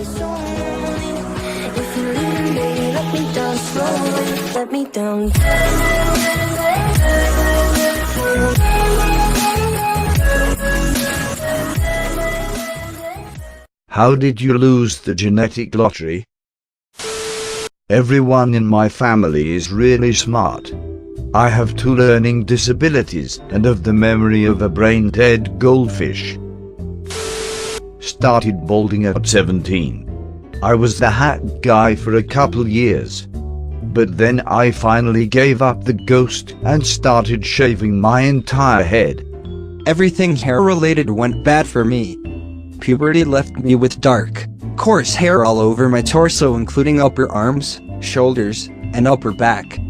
so lonely. If you leave me, let me down slowly. Let me down. How did you lose the genetic lottery? Everyone in my family is really smart. I have 2 learning disabilities and have the memory of a brain-dead goldfish. Started balding at 17. I was the hat guy for a couple years. But then I finally gave up the ghost and started shaving my entire head. Everything hair-related went bad for me. Puberty left me with dark, coarse hair all over my torso, including upper arms, shoulders, and upper back.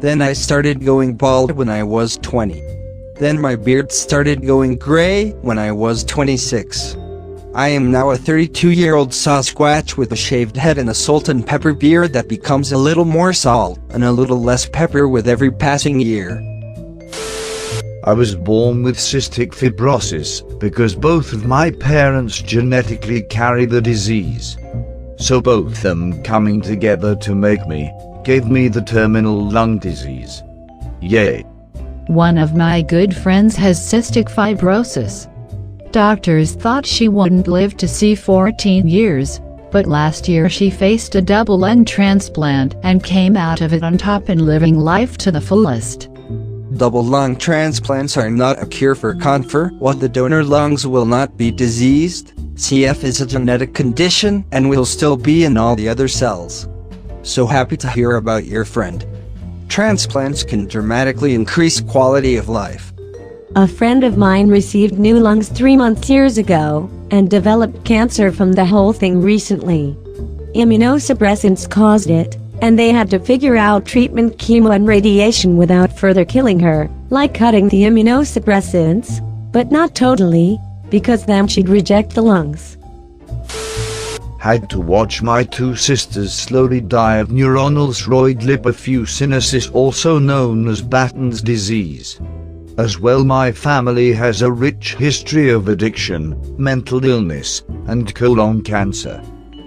Then I started going bald when I was 20. Then my beard started going gray when I was 26. I am now a 32-year-old Sasquatch with a shaved head and a salt and pepper beard that becomes a little more salt and a little less pepper with every passing year. I was born with cystic fibrosis because both of my parents genetically carry the disease. So both them coming together to make me, gave me the terminal lung disease. Yay. One of my good friends has cystic fibrosis. Doctors thought she wouldn't live to see 14 years, but last year she faced a double lung transplant and came out of it on top and living life to the fullest. Double lung transplants are not a cure for cancer. What the donor lungs will not be diseased. CF is a genetic condition and will still be in all the other cells. So happy to hear about your friend. Transplants can dramatically increase quality of life. A friend of mine received new lungs 3 years ago and developed cancer from the whole thing recently. Immunosuppressants caused it, and they had to figure out treatment, chemo and radiation without further killing her, like cutting the immunosuppressants, but not totally, because then she'd reject the lungs. Had to watch my 2 sisters slowly die of neuronal steroid lipofuscinosis, also known as Batten's disease. As well, my family has a rich history of addiction, mental illness, and colon cancer.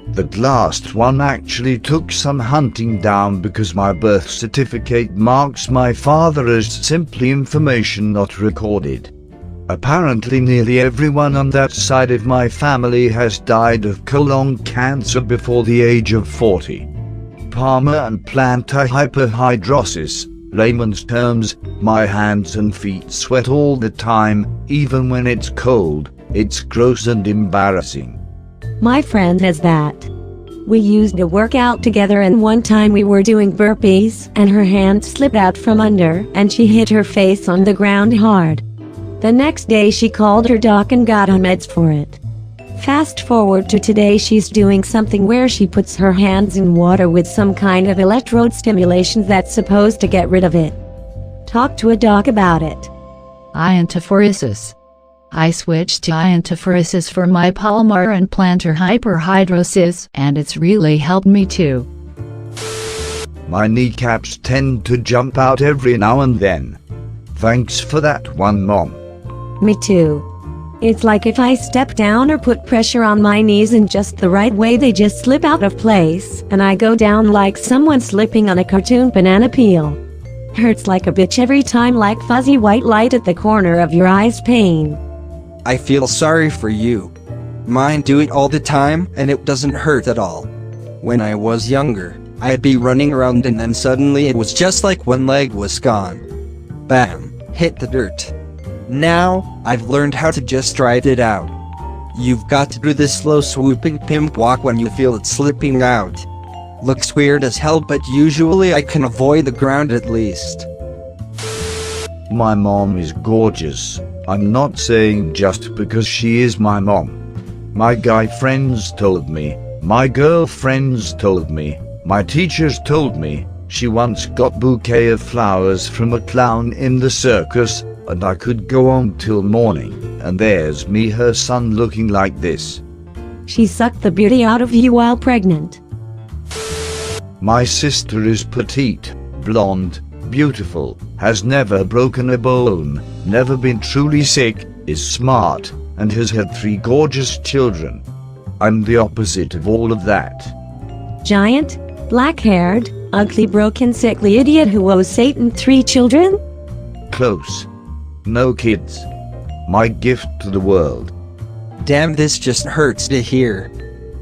The last one actually took some hunting down because my birth certificate marks my father as simply information not recorded. Apparently nearly everyone on that side of my family has died of colon cancer before the age of 40. Palmar and plantar hyperhidrosis, layman's terms, my hands and feet sweat all the time, even when it's cold. It's gross and embarrassing. My friend has that. We used to work out together, and one time we were doing burpees and her hand slipped out from under and she hit her face on the ground hard. The next day she called her doc and got on meds for it. Fast forward to today, she's doing something where she puts her hands in water with some kind of electrode stimulation that's supposed to get rid of it. Talk to a doc about it. Iontophoresis. I switched to iontophoresis for my palmar and plantar hyperhidrosis, and it's really helped me too. My kneecaps tend to jump out every now and then. Thanks for that one, Mom. Me too. It's like if I step down or put pressure on my knees in just the right way, they just slip out of place, and I go down like someone slipping on a cartoon banana peel. Hurts like a bitch every time, like fuzzy white light at the corner of your eyes pain. I feel sorry for you. Mine do it all the time and it doesn't hurt at all. When I was younger, I'd be running around and then suddenly it was just like one leg was gone. Bam, hit the dirt. Now, I've learned how to just ride it out. You've got to do this slow swooping pimp walk when you feel it slipping out. Looks weird as hell, but usually I can avoid the ground at least. My mom is gorgeous. I'm not saying just because she is my mom. My guy friends told me, my girlfriends told me, my teachers told me, she once got bouquet of flowers from a clown in the circus, and I could go on till morning, and there's me, her son, looking like this. She sucked the beauty out of you while pregnant. My sister is petite, blonde, beautiful, has never broken a bone, never been truly sick, is smart, and has had 3 gorgeous children. I'm the opposite of all of that. Giant, black-haired, ugly, broken, sickly idiot who owes Satan 3 children? Close. No kids. My gift to the world. Damn, this just hurts to hear.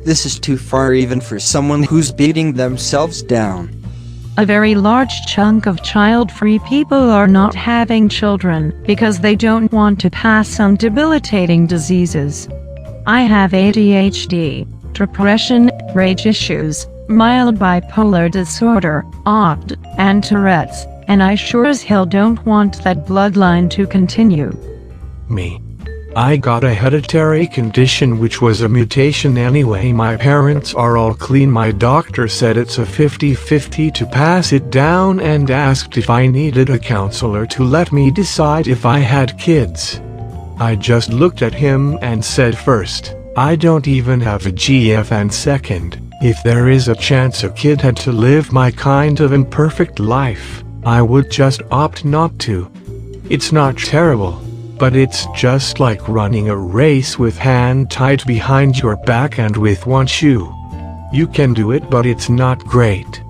This is too far even for someone who's beating themselves down. A very large chunk of child-free people are not having children because they don't want to pass on debilitating diseases. I have ADHD, depression, rage issues, mild bipolar disorder, OCD, and Tourette's, and I sure as hell don't want that bloodline to continue. Me. I got a hereditary condition which was a mutation anyway. My parents are all clean. My doctor said it's a 50-50 to pass it down and asked if I needed a counselor to let me decide if I had kids. I just looked at him and said, first, I don't even have a GF, and second, if there is a chance a kid had to live my kind of imperfect life, I would just opt not to. It's not terrible, but it's just like running a race with hand tied behind your back and with one shoe. You can do it, but it's not great.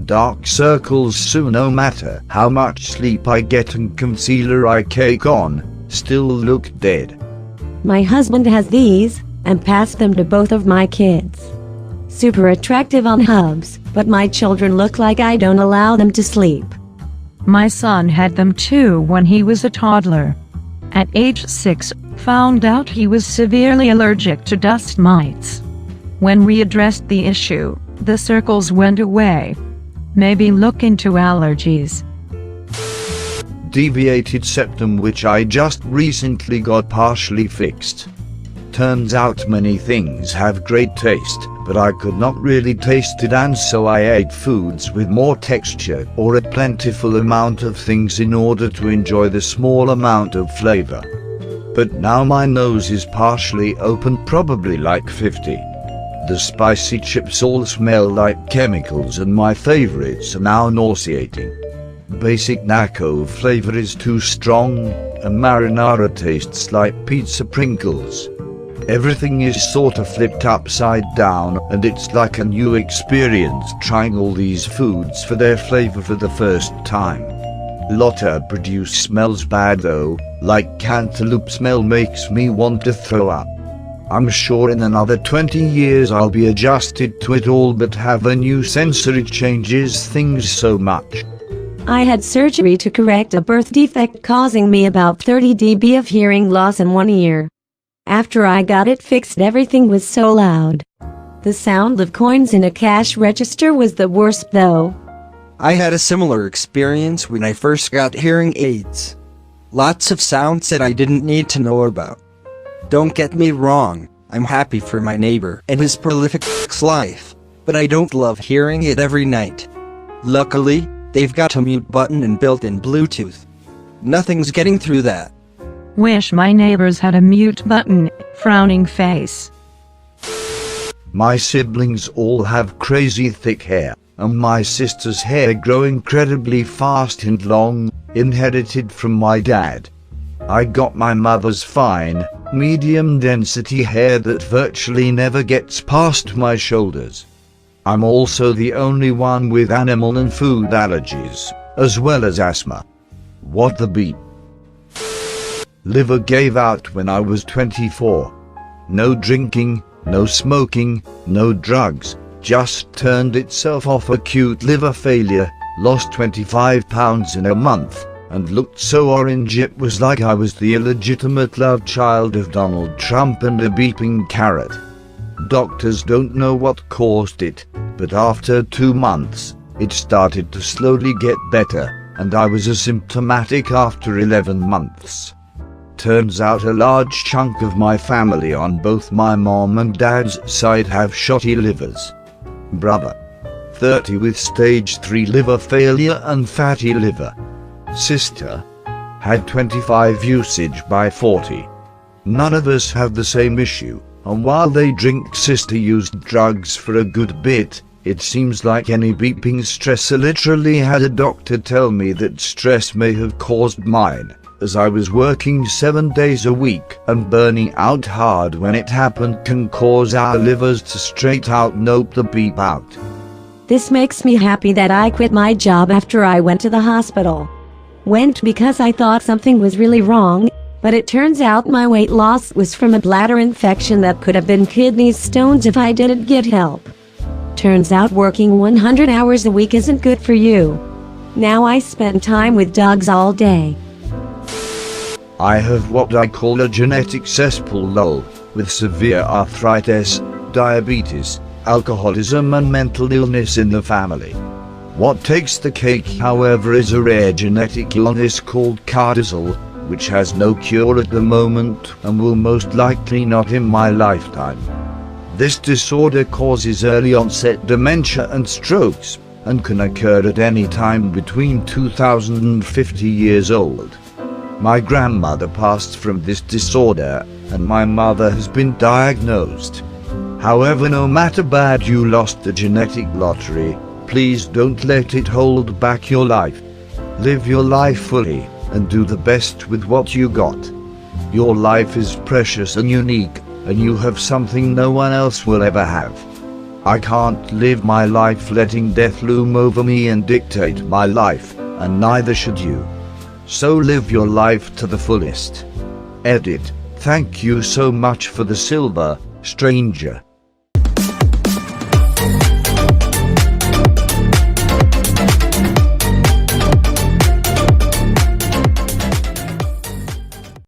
Dark circles, so no matter how much sleep I get and concealer I cake on, still look dead. My husband has these, and passed them to both of my kids. Super attractive on hubs, but my children look like I don't allow them to sleep. My son had them too when he was a toddler. At age 6, found out he was severely allergic to dust mites. When we addressed the issue, the circles went away. Maybe look into allergies. Deviated septum, which I just recently got partially fixed. Turns out many things have great taste, but I could not really taste it, and so I ate foods with more texture or a plentiful amount of things in order to enjoy the small amount of flavor. But now my nose is partially open, probably like 50. The spicy chips all smell like chemicals, and my favorites are now nauseating. Basic nacho flavor is too strong, and marinara tastes like pizza Pringles. Everything is sorta flipped upside down, and it's like a new experience trying all these foods for their flavor for the first time. Lotta produce smells bad though, like cantaloupe smell makes me want to throw up. I'm sure in another 20 years I'll be adjusted to it all, but have a new sensory changes things so much. I had surgery to correct a birth defect causing me about 30 dB of hearing loss in one ear. After I got it fixed, everything was so loud. The sound of coins in a cash register was the worst though. I had a similar experience when I first got hearing aids. Lots of sounds that I didn't need to know about. Don't get me wrong, I'm happy for my neighbor and his prolific life, but I don't love hearing it every night. Luckily, they've got a mute button and built-in Bluetooth. Nothing's getting through that. Wish my neighbors had a mute button, frowning face. My siblings all have crazy thick hair, and my sister's hair grow incredibly fast and long, inherited from my dad. I got my mother's fine, medium density hair that virtually never gets past my shoulders. I'm also the only one with animal and food allergies, as well as asthma. What the beep? Liver gave out when I was 24. No drinking, no smoking, no drugs, just turned itself off. Acute liver failure, lost 25 pounds in a month, and looked so orange it was like I was the illegitimate love child of Donald Trump and a beeping carrot. Doctors don't know what caused it, but after 2 months, it started to slowly get better, and I was asymptomatic after 11 months. Turns out a large chunk of my family on both my mom and dad's side have shotty livers. Brother, 30 with stage 3 liver failure and fatty liver. Sister, had 25 usage by 40. None of us have the same issue, and while they drink, sister used drugs for a good bit. It seems like any beeping stressor. Literally had a doctor tell me that stress may have caused mine. as I was working 7 days a week, and burning out hard when it happened can cause our livers to straight out nope the beep out. This makes me happy that I quit my job after I went to the hospital. Went because I thought something was really wrong, but it turns out my weight loss was from a bladder infection that could have been kidney stones if I didn't get help. Turns out working 100 hours a week isn't good for you. Now I spend time with dogs all day. I have what I call a genetic cesspool lol, with severe arthritis, diabetes, alcoholism and mental illness in the family. What takes the cake, however, is a rare genetic illness called cortisol, which has no cure at the moment and will most likely not in my lifetime. This disorder causes early onset dementia and strokes, and can occur at any time between 2000 and 50 years old. My grandmother passed from this disorder, and my mother has been diagnosed. However, no matter bad you lost the genetic lottery, please don't let it hold back your life. Live your life fully, and do the best with what you got. Your life is precious and unique, and you have something no one else will ever have. I can't live my life letting death loom over me and dictate my life, and neither should you. So live your life to the fullest. Edit. Thank you so much for the silver, stranger.